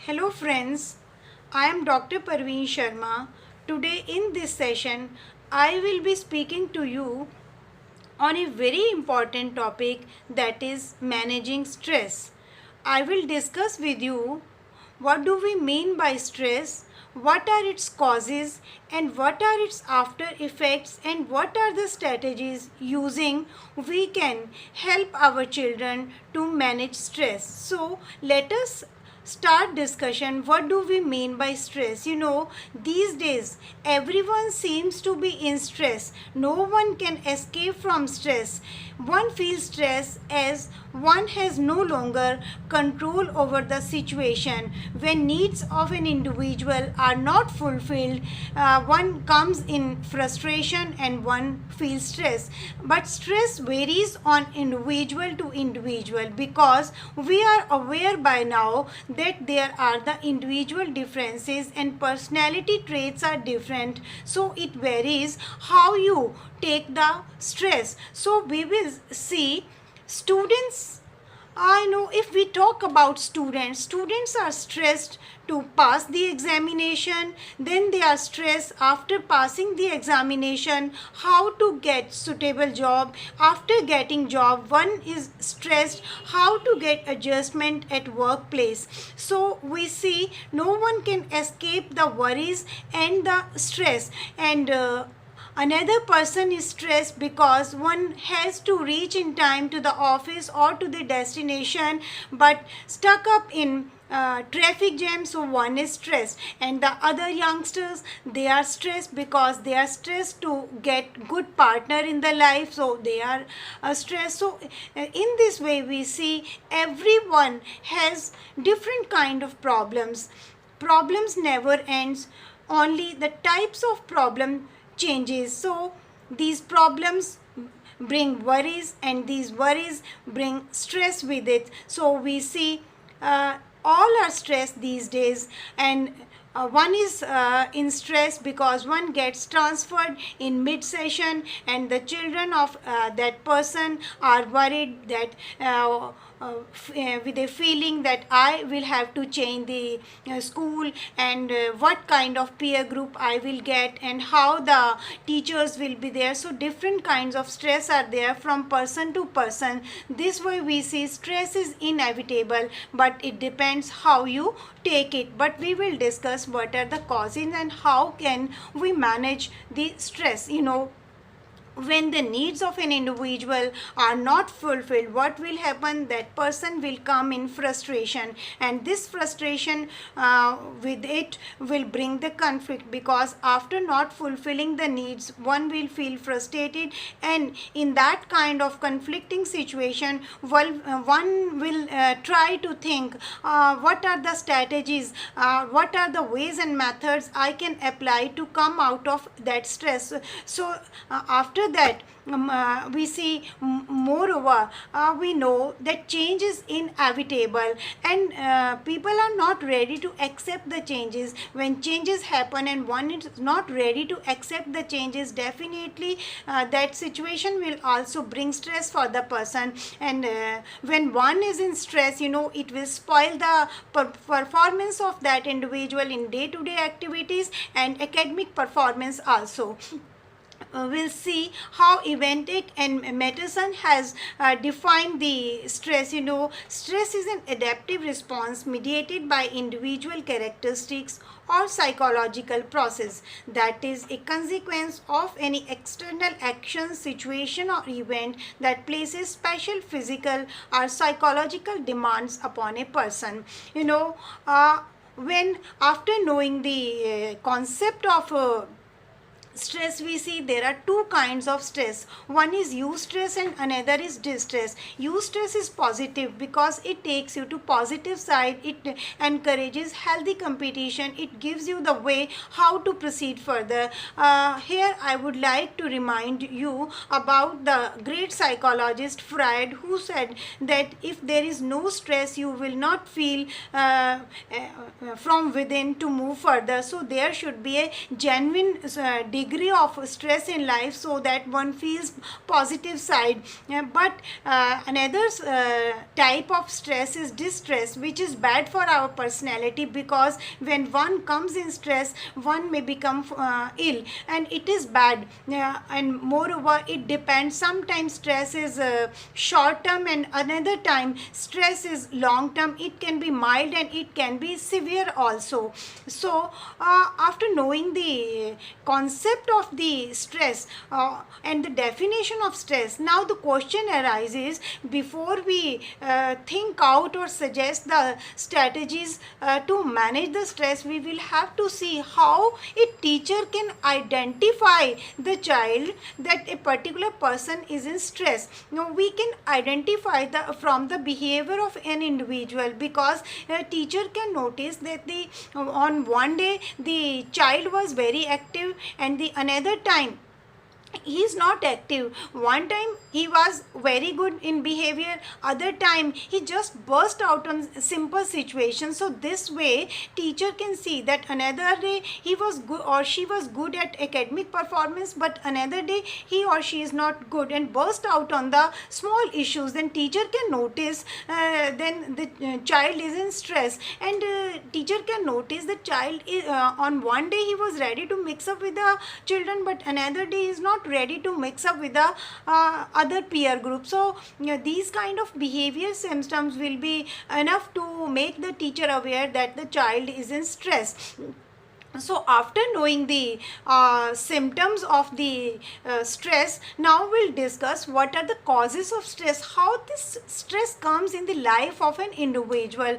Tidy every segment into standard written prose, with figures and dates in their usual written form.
Hello friends, I am Dr. Parveen Sharma. Today in this session, I will be speaking to you on a very important topic, that is managing stress. I will discuss with you what do we mean by stress, what are its causes and what are its after effects, and what are the strategies using we can help our children to manage stress. So let us start discussion. What do we mean by stress? These days everyone seems to be in stress. No one can escape from stress. One feels stress as one has no longer control over the situation. When needs of an individual are not fulfilled, one comes in frustration and one feels stress. But stress varies on individual to individual, because we are aware by now that there are the individual differences and personality traits are different. So it varies how you take the stress. So we will see students. I know if we talk about students are stressed to pass the examination, then they are stressed after passing the examination, how to get suitable job. After getting job, one is stressed how to get adjustment at workplace. So we see no one can escape the worries and the stress. And another person is stressed because one has to reach in time to the office or to the destination, but stuck up in traffic jam, so one is stressed. And the other youngsters, they are stressed because they are stressed to get good partner in the life, so they are stressed. So in this way we see everyone has different kind of problems never ends, only the types of problem changes. So these problems bring worries and these worries bring stress with it. So we see all are stressed these days. And one is in stress because one gets transferred in mid session, and the children of that person are worried that with a feeling that I will have to change the school, and what kind of peer group I will get and how the teachers will be there. So different kinds of stress are there from person to person. This way we see stress is inevitable, but it depends how you take it. But we will discuss what are the causes and how can we manage the stress. When the needs of an individual are not fulfilled, what will happen? That person will come in frustration, and this frustration with it will bring the conflict, because after not fulfilling the needs, one will feel frustrated, and in that kind of conflicting situation, one will try to think what are the strategies, what are the ways and methods I can apply to come out of that stress. So after that, we see moreover we know that change is inevitable, and people are not ready to accept the changes. When changes happen and one is not ready to accept the changes, definitely that situation will also bring stress for the person. And when one is in stress, it will spoil the performance of that individual in day-to-day activities and academic performance also. We'll see how Eventic and Matteson has defined the stress. Stress is an adaptive response mediated by individual characteristics or psychological process that is a consequence of any external action, situation or event that places special physical or psychological demands upon a person. When after knowing the concept of stress, we see there are two kinds of stress. One is eustress and another is distress. Eustress is positive because it takes you to positive side. It encourages healthy competition. It gives you the way how to proceed further. Here I would like to remind you about the great psychologist Freud, who said that if there is no stress, you will not feel from within to move further. So there should be a genuine degree of stress in life so that one feels positive side. But another type of stress is distress, which is bad for our personality, because when one comes in stress, one may become ill, and it is bad. And moreover, it depends. Sometimes stress is short term, and another time stress is long term. It can be mild and it can be severe also. So after knowing the concept of the stress and the definition of stress, now the question arises, before we think out or suggest the strategies to manage the stress, we will have to see how a teacher can identify the child that a particular person is in stress. Now we can identify from the behavior of an individual, because a teacher can notice that on one day the child was very active, and the another time he is not active. One time he was very good in behavior, other time he just burst out on simple situations. So this way teacher can see that another day he was good or she was good at academic performance, but another day he or she is not good and burst out on the small issues. Then teacher can notice then the child is in stress, and teacher can notice the child is on one day he was ready to mix up with the children, but another day is not ready to mix up with the other peer group. So these kind of behavior symptoms will be enough to make the teacher aware that the child is in stress. So after knowing the symptoms of the stress, now we'll discuss what are the causes of stress, how this stress comes in the life of an individual.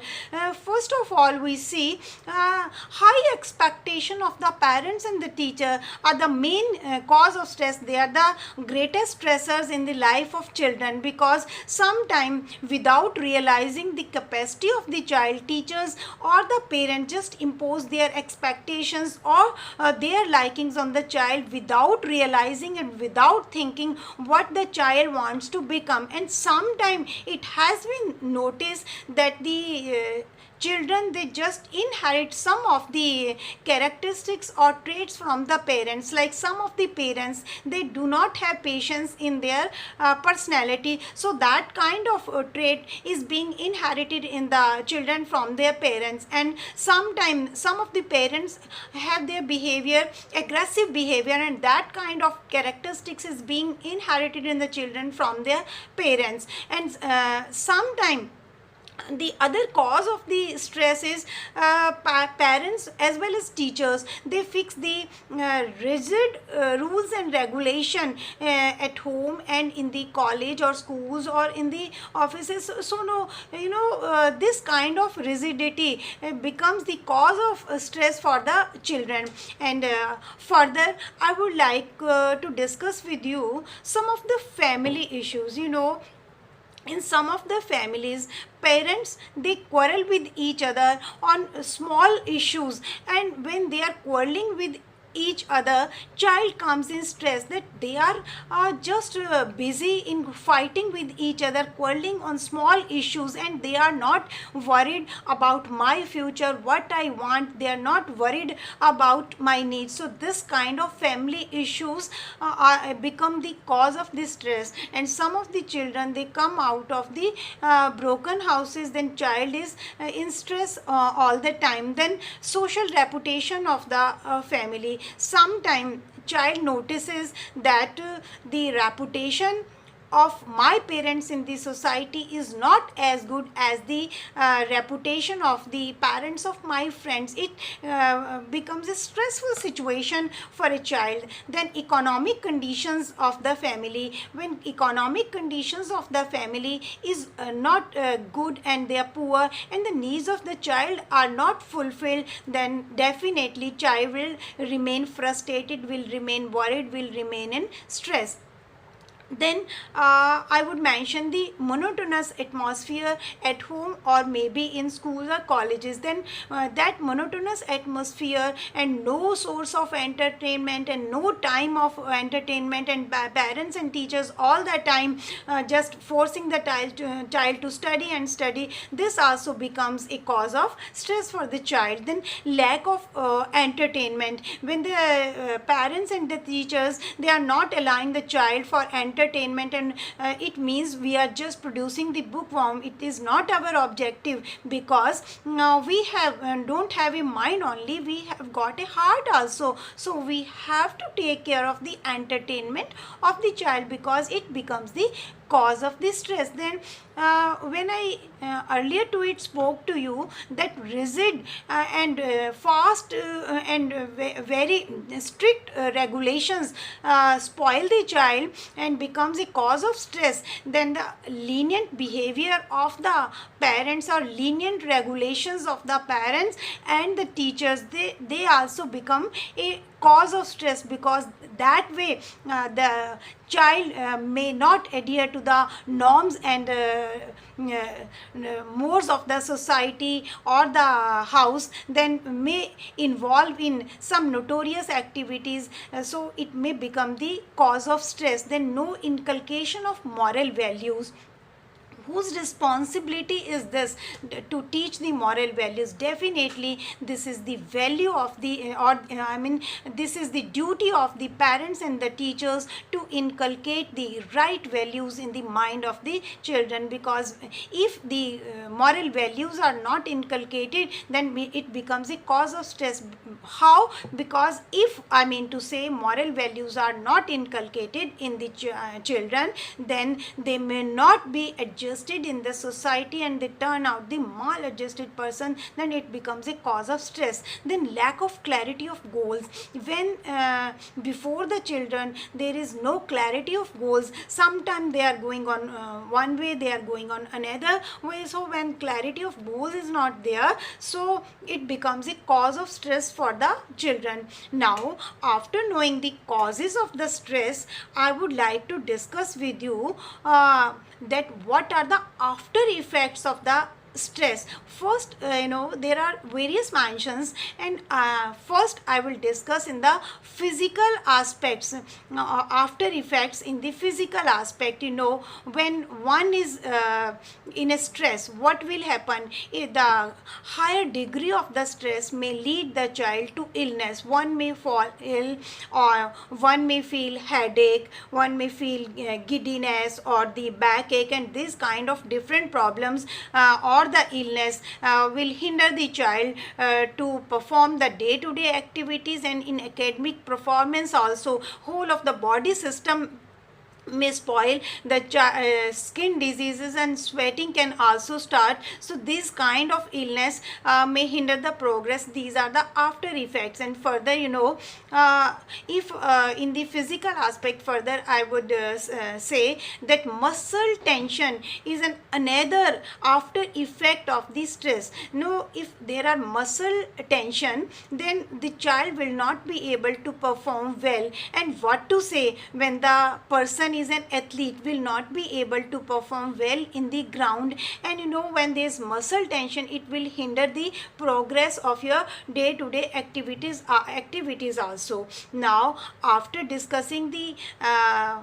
First of all, we see high expectation of the parents and the teacher are the main cause of stress. They are the greatest stressors in the life of children, because sometime without realizing the capacity of the child, teachers or the parent just impose their expectations or their likings on the child without realizing and without thinking what the child wants to become. And sometime it has been noticed that the children, they just inherit some of the characteristics or traits from the parents. Like some of the parents, they do not have patience in their personality, so that kind of trait is being inherited in the children from their parents. And sometimes some of the parents have their behavior, aggressive behavior, and that kind of characteristics is being inherited in the children from their parents. And sometimes the other cause of the stress is parents as well as teachers. They fix the rigid rules and regulation at home and in the college or schools or in the offices. So no, this kind of rigidity becomes the cause of stress for the children. And further, I would like to discuss with you some of the family issues. In some of the families, parents, they quarrel with each other on small issues, and when they are quarreling with each other, child comes in stress that they are just busy in fighting with each other, quarreling on small issues, and they are not worried about my future, what I want. They are not worried about my needs. So this kind of family issues become the cause of this stress. And some of the children, they come out of the broken houses, then child is in stress all the time. Then social reputation of the family. Sometime child notices that the reputation of my parents in the society is not as good as the reputation of the parents of my friends. It becomes a stressful situation for a child. Then economic conditions of the family. When economic conditions of the family is not good and they are poor and the needs of the child are not fulfilled, then definitely child will remain frustrated, will remain worried, will remain in stress. then I would mention the monotonous atmosphere at home or maybe in schools or colleges. Then that monotonous atmosphere and no source of entertainment and no time of entertainment, and parents and teachers all the time just forcing the child to study and study, this also becomes a cause of stress for the child. Then lack of entertainment, when the parents and the teachers, they are not allowing the child for entertainment, and it means we are just producing the bookworm. It is not our objective, because now we have don't have a mind only, we have got a heart also. So we have to take care of the entertainment of the child, because it becomes the cause of the stress. Then when I earlier to it spoke to you that rigid and fast and very strict regulations spoil the child and becomes a cause of stress, then the lenient behavior of the parents or lenient regulations of the parents and the teachers, they also become a cause of stress, because that way the child may not adhere to the norms and mores of the society or the house, then may involve in some notorious activities, so it may become the cause of stress. Then no inculcation of moral values. Whose responsibility is this to teach the moral values? Definitely this is the value of the this is the duty of the parents and the teachers to inculcate the right values in the mind of the children, because if the moral values are not inculcated, then it becomes a cause of stress. How? Because if to say moral values are not inculcated in the children, then they may not be adjusted in the society and they turn out the maladjusted person, then it becomes a cause of stress. Then lack of clarity of goals. When before the children there is no clarity of goals, sometimes they are going on one way, they are going on another way. So when clarity of goals is not there, so it becomes a cause of stress for the children. Now, after knowing the causes of the stress, I would like to discuss with you that what are the after effects of the stress. First, there are various mentions, and first I will discuss in the physical aspects, after effects in the physical aspect. When one is in a stress, what will happen? The higher degree of the stress may lead the child to illness. One may fall ill, or one may feel headache, one may feel giddiness or the backache, and this kind of different problems or the illness will hinder the child to perform the day-to-day activities, and in academic performance also. Whole of the body system may spoil. The skin diseases and sweating can also start. So this kind of illness may hinder the progress. These are the after effects. And further, if in the physical aspect, further I would say that muscle tension is another after effect of the stress. If there are muscle tension, then the child will not be able to perform well. And what to say when the person is an athlete, will not be able to perform well in the ground. And when there is muscle tension, it will hinder the progress of your day-to-day activities also. Now, after discussing the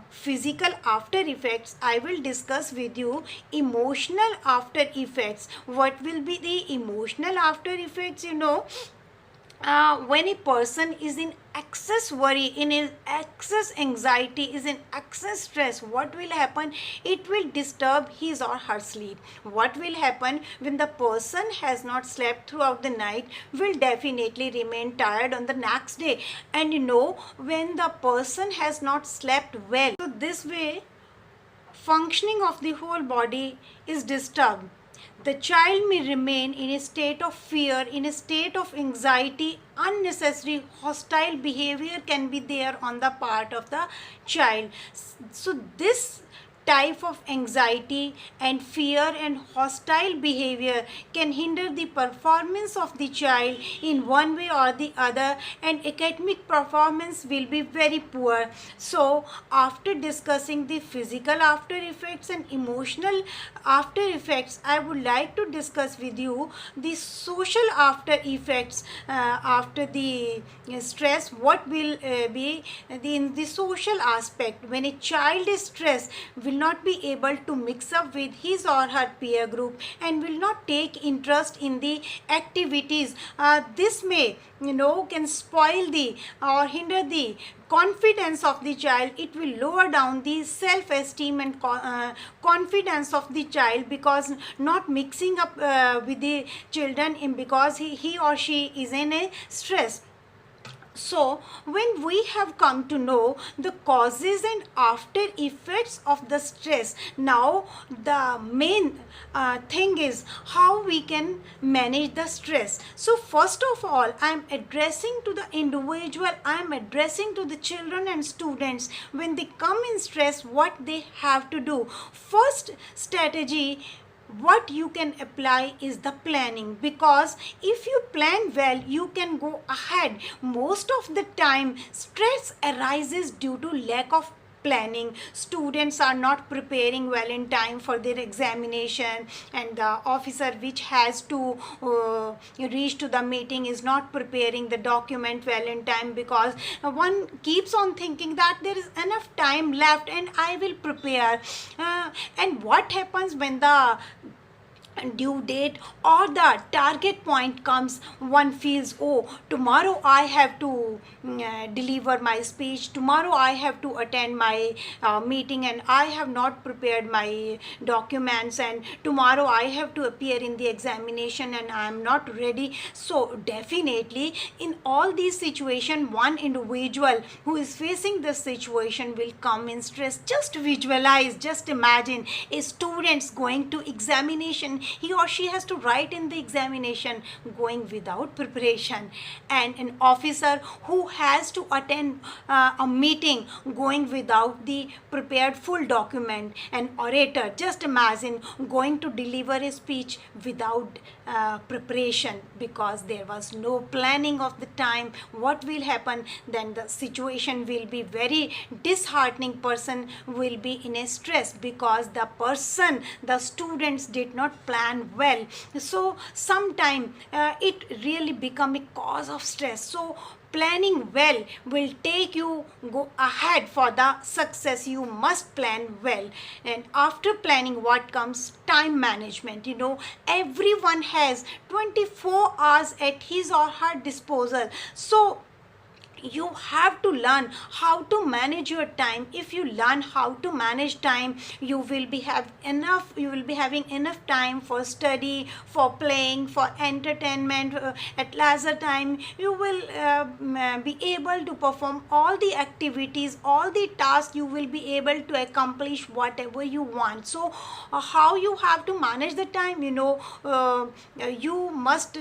physical after effects, I will discuss with you emotional after effects. What will be the emotional after effects? When a person is in excess worry, in excess anxiety, is in excess stress, what will happen? It will disturb his or her sleep. What will happen when the person has not slept throughout the night? Will definitely remain tired on the next day. And when the person has not slept well, so this way functioning of the whole body is disturbed. The child may remain in a state of fear, in a state of anxiety. Unnecessary hostile behavior can be there on the part of the child. So this type of anxiety and fear and hostile behavior can hinder the performance of the child in one way or the other, and academic performance will be very poor. So after discussing the physical after effects and emotional after effects, I would like to discuss with you the social after effects after the stress. What will be in the social aspect? When a child is stressed, will not be able to mix up with his or her peer group and will not take interest in the activities. This may, can spoil the or hinder the confidence of the child. It will lower down the self-esteem and confidence of the child, because not mixing up with the children because he or she is in a stress. So when we have come to know the causes and after effects of the stress, now the main thing is how we can manage the stress. So first of all, I am addressing to the individual, I am addressing to the children and students. When they come in stress, what they have to do? First strategy what you can apply is the planning, because if you plan well, you can go ahead. Most of the time stress arises due to lack of planning. Students are not preparing well in time for their examination, and the officer which has to reach to the meeting is not preparing the document well in time, because one keeps on thinking that there is enough time left and I will prepare. And what happens when the due date or the target point comes? One feels, oh, tomorrow I have to deliver my speech, tomorrow I have to attend my meeting, and I have not prepared my documents, and tomorrow I have to appear in the examination and I am not ready. So definitely in all these situations, one individual who is facing this situation will come in stress. Just visualize, just imagine a student going to examination. He or she has to write in the examination going without preparation, and an officer who has to attend a meeting going without the prepared full document. An orator, just imagine, going to deliver a speech without preparation, because there was no planning of the time. What will happen? Then the situation will be very disheartening. Person will be in a stress because the students did not plan well. So sometime it really become a cause of stress. So planning well will take you go ahead for the success. You must plan well. And after planning, what comes? Time management. Everyone has 24 hours at his or her disposal. So you have to learn how to manage your time. If you learn how to manage time, you will be having enough time for study, for playing, for entertainment. At leisure time, you will be able to perform all the activities, all the tasks. You will be able to accomplish whatever you want. So how you have to manage the time? You must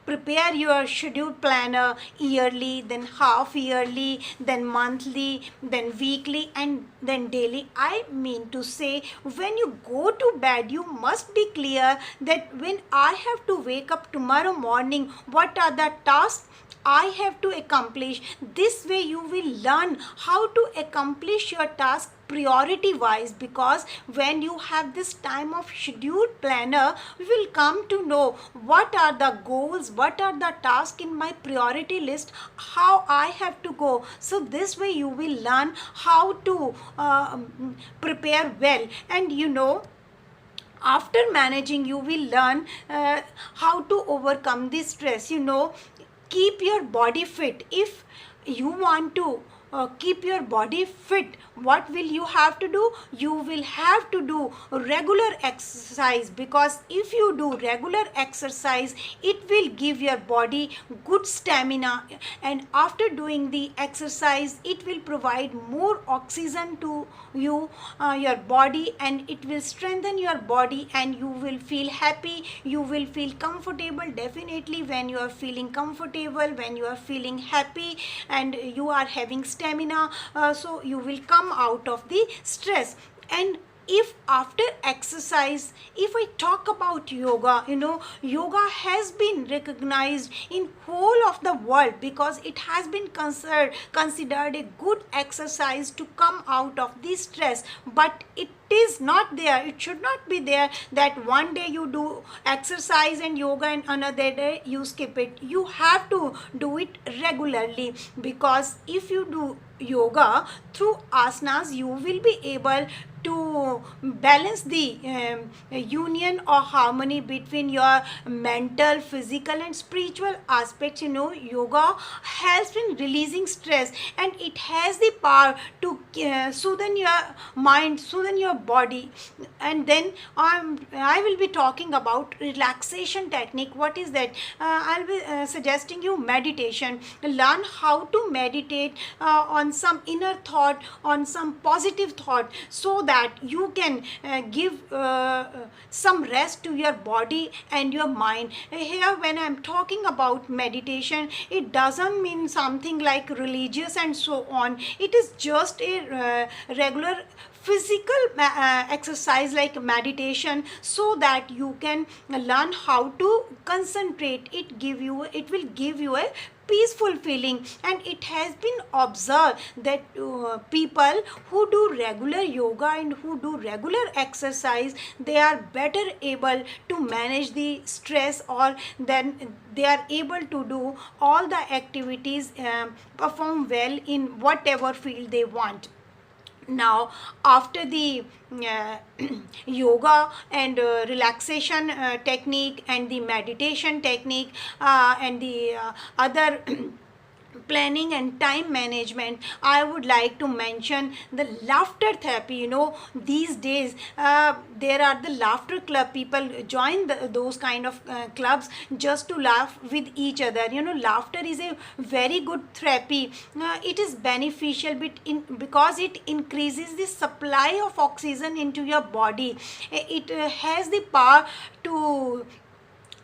prepare your schedule planner yearly, then half yearly, then monthly, then weekly, and then daily. I mean to say, when you go to bed, you must be clear that when I have to wake up tomorrow morning, what are the tasks I have to accomplish. This way you will learn how to accomplish your task priority wise, because when you have this time of scheduled planner, you will come to know what are the goals, what are the tasks in my priority list, how I have to go. So this way you will learn how to prepare well. And after managing, you will learn how to overcome this stress. Keep your body fit. If you want to keep your body fit, what will you have to do? You will have to do regular exercise, because if you do regular exercise, it will give your body good stamina, and after doing the exercise, it will provide more oxygen to you, your body, and it will strengthen your body, and you will feel happy, you will feel comfortable. Definitely when you are feeling comfortable, when you are feeling happy, and you are having stamina, so you will come out of the stress. And if after exercise, if I talk about yoga, yoga has been recognized in whole of the world because it has been considered a good exercise to come out of the stress. But it is not there, it should not be there that one day you do exercise and yoga and another day you skip it. You have to do it regularly, because if you do yoga through asanas, you will be able to balance the union or harmony between your mental, physical and spiritual aspects. Yoga helps in releasing stress, and it has the power to soothe your mind, soothe your body. And then I will be talking about relaxation technique. What is that? I'll be suggesting you meditation. Learn how to meditate on some inner thought, on some positive thought, so that you can give some rest to your body and your mind. Here, when I'm talking about meditation, it doesn't mean something like religious and so on. It is just a regular physical exercise like meditation, so that you can learn how to concentrate. It will give you a peaceful feeling. And it has been observed that people who do regular yoga and who do regular exercise, they are better able to manage the stress, or then they are able to do all the activities, perform well in whatever field they want. Now, after the yoga and relaxation technique and the meditation technique and the other planning and time management, I would like to mention the laughter therapy. These days there are the laughter club. People join those kind of clubs just to laugh with each other. Laughter is a very good therapy. It is beneficial because it increases the supply of oxygen into your body. It has the power to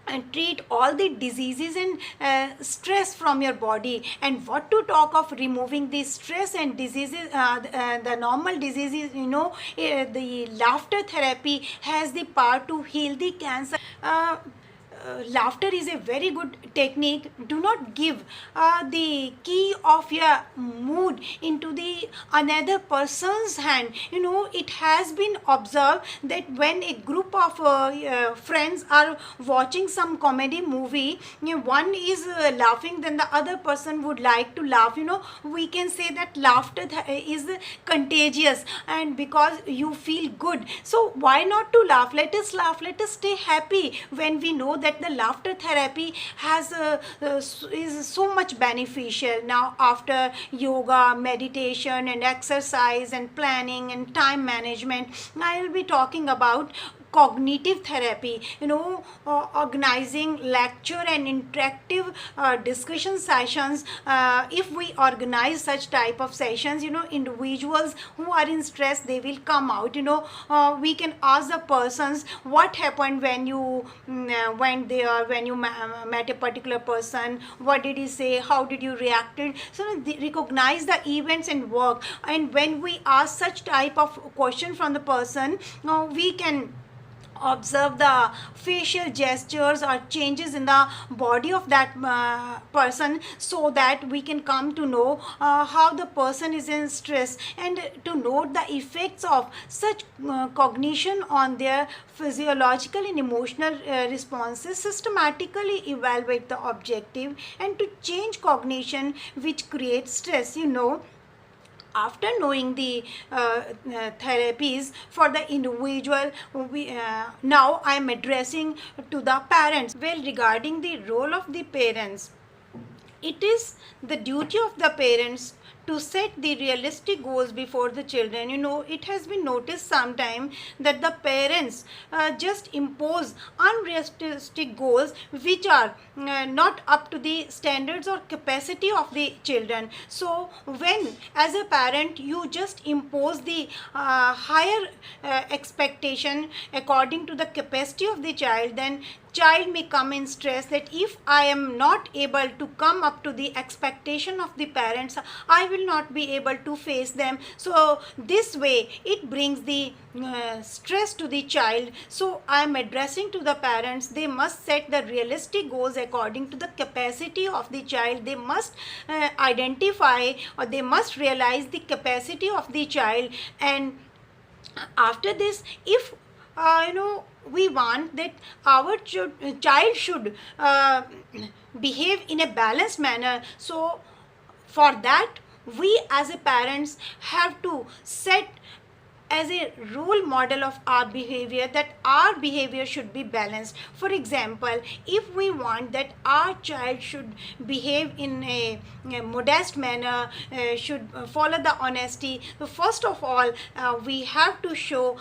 and treat all the diseases and stress from your body. And what to talk of removing the stress and diseases, the normal diseases. The laughter therapy has the power to heal the cancer. Laughter is a very good technique. Do not give the key of your mood into the another person's hand. It has been observed that when a group of friends are watching some comedy movie, one is laughing, then the other person would like to laugh. We can say that laughter is contagious, and because you feel good, so why not to laugh? Let us laugh, let us stay happy when we know that the laughter therapy is so much beneficial. Now, after yoga, meditation and exercise and planning and time management, I will be talking about cognitive therapy. Organizing lecture and interactive discussion sessions. If we organize such type of sessions, individuals who are in stress, they will come out. We can ask the persons what happened when you went there, when you met a particular person, what did he say, how did you reacted. So they recognize the events and work. And when we ask such type of question from the person, we can observe the facial gestures or changes in the body of that person, so that we can come to know how the person is in stress, and to note the effects of such cognition on their physiological and emotional responses. Systematically evaluate the objective and to change cognition which creates stress. After knowing the therapies for the individual, now I am addressing to the parents. Well, regarding the role of the parents, it is the duty of the parents to set the realistic goals before the children. It has been noticed sometime that the parents just impose unrealistic goals which are not up to the standards or capacity of the children. So when as a parent you just impose the higher expectation according to the capacity of the child, then child may come in stress that if I am not able to come up to the expectation of the parents, I will not be able to face them. So this way it brings the stress to the child. So I am addressing to the parents, they must set the realistic goals according to the capacity of the child. They must identify, or they must realize the capacity of the child. And after this, if we want that our child should behave in a balanced manner, so for that we as a parents have to set as a role model of our behavior, that our behavior should be balanced. For example, if we want that our child should behave in a modest manner, should follow the honesty, so first of all we have to show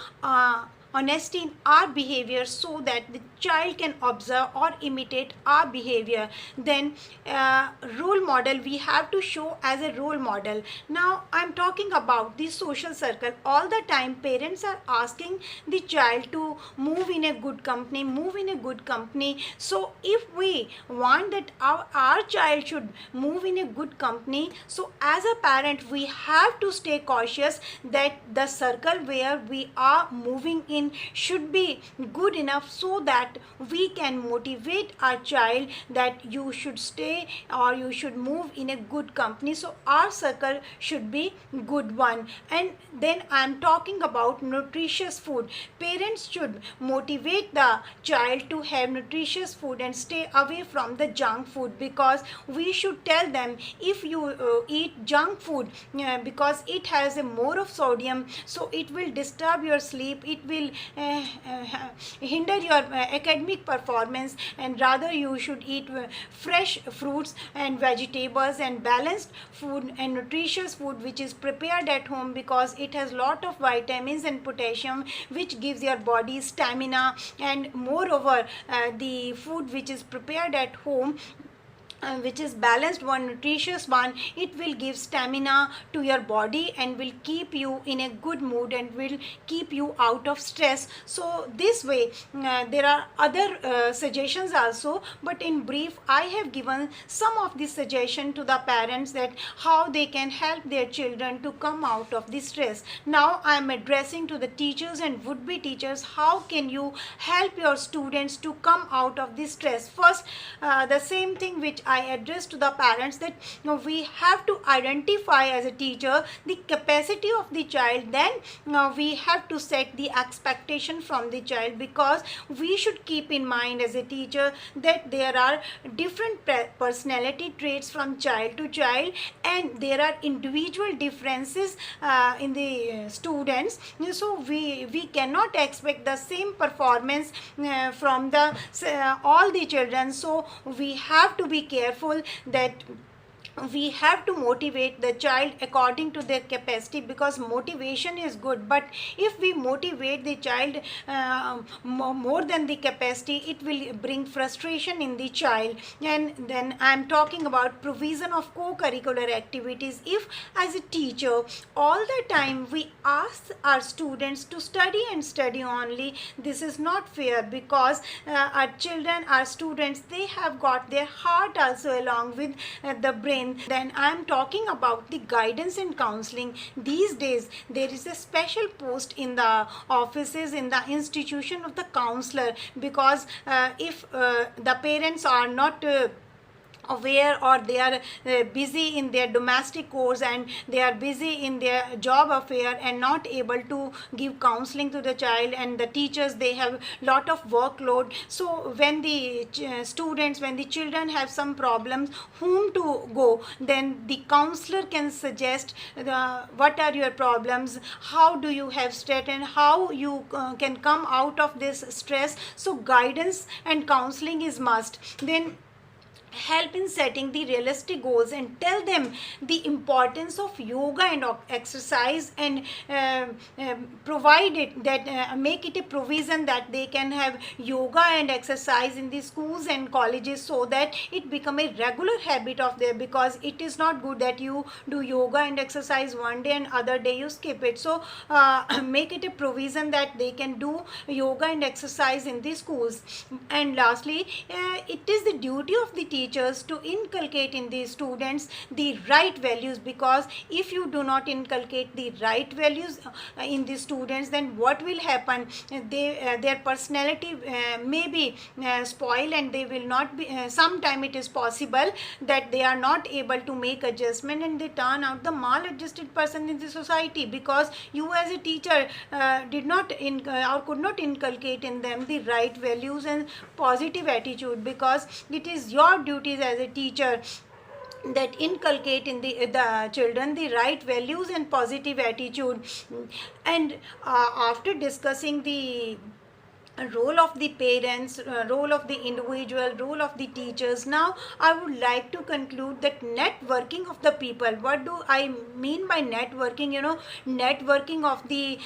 honesty in our behavior so that the child can observe or imitate our behavior. Then role model we have to show as a role model. Now I'm talking about the social circle. All the time parents are asking the child to move in a good company, move in a good company. So if we want that our child should move in a good company, so as a parent we have to stay cautious that the circle where we are moving in should be good enough so that we can motivate our child that you should stay or you should move in a good company. So our circle should be good one. And then I am talking about nutritious food. Parents should motivate the child to have nutritious food and stay away from the junk food, because we should tell them if you eat junk food because it has a more of sodium, so it will disturb your sleep, it will hinder your academic performance, and rather you should eat fresh fruits and vegetables and balanced food and nutritious food which is prepared at home, because it has lot of vitamins and potassium which gives your body stamina. And moreover the food which is prepared at home, which is balanced one, nutritious one, it will give stamina to your body and will keep you in a good mood and will keep you out of stress. So this way there are other suggestions also, but in brief I have given some of the suggestion to the parents that how they can help their children to come out of the stress. Now I am addressing to the teachers and would-be teachers, how can you help your students to come out of the stress. First the same thing which I address to the parents, that we have to identify as a teacher the capacity of the child. Then we have to set the expectation from the child, because we should keep in mind as a teacher that there are different personality traits from child to child, and there are individual differences in the students. So we cannot expect the same performance from the all the children. So we have to be careful that we have to motivate the child according to their capacity, because motivation is good, but if we motivate the child more than the capacity, it will bring frustration in the child. And then I am talking about provision of co-curricular activities. If as a teacher all the time we ask our students to study and study only, this is not fair, because our children, our students, they have got their heart also along with the brain. Then I am talking about the guidance and counseling. These days there is a special post in the offices, in the institution of the counselor, because if the parents are not aware, or they are busy in their domestic course and they are busy in their job affair and not able to give counseling to the child, and the teachers, they have lot of workload. So when the students, when the children have some problems, whom to go, then the counselor can suggest what are your problems, how do you have stress, and how you can come out of this stress. So guidance and counseling is must. Then help in setting the realistic goals and tell them the importance of yoga and exercise, and provide it that make it a provision that they can have yoga and exercise in the schools and colleges, so that it become a regular habit of theirs, because it is not good that you do yoga and exercise one day and other day you skip it. So make it a provision that they can do yoga and exercise in the schools. And lastly, it is the duty of the teacher teachers to inculcate in the students the right values, because if you do not inculcate the right values in the students, then what will happen? Their personality may be spoiled, and they will not be sometime it is possible that they are not able to make adjustment and they turn out the maladjusted person in the society, because you as a teacher did not or could not inculcate in them the right values and positive attitude, because it is your duties as a teacher that inculcate in the children the right values and positive attitude. And after discussing the role of the parents, role of the individual, role of the teachers, now I would like to conclude that networking of the people. What do I mean by networking? Networking of the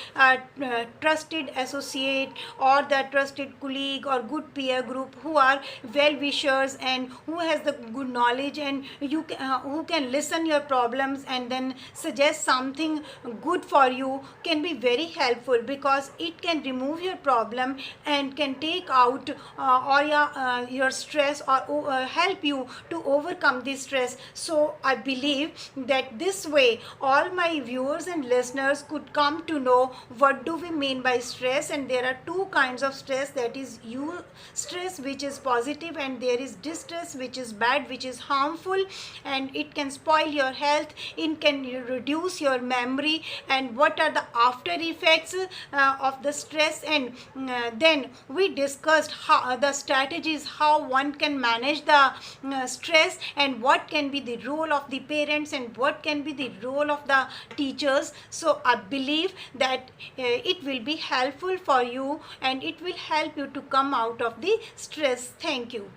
trusted associate or the trusted colleague or good peer group who are well wishers and who has the good knowledge, and who can listen your problems and then suggest something good for you, can be very helpful, because it can remove your problem and can take out your stress, or help you to overcome the stress. So I believe that this way all my viewers and listeners could come to know what do we mean by stress. And there are two kinds of stress, that is stress which is positive, and there is distress which is bad, which is harmful, and it can spoil your health, it can reduce your memory, and what are the after effects of the stress. And then we discussed the strategies how one can manage the stress, and what can be the role of the parents, and what can be the role of the teachers. So I believe that it will be helpful for you, and it will help you to come out of the stress. Thank you.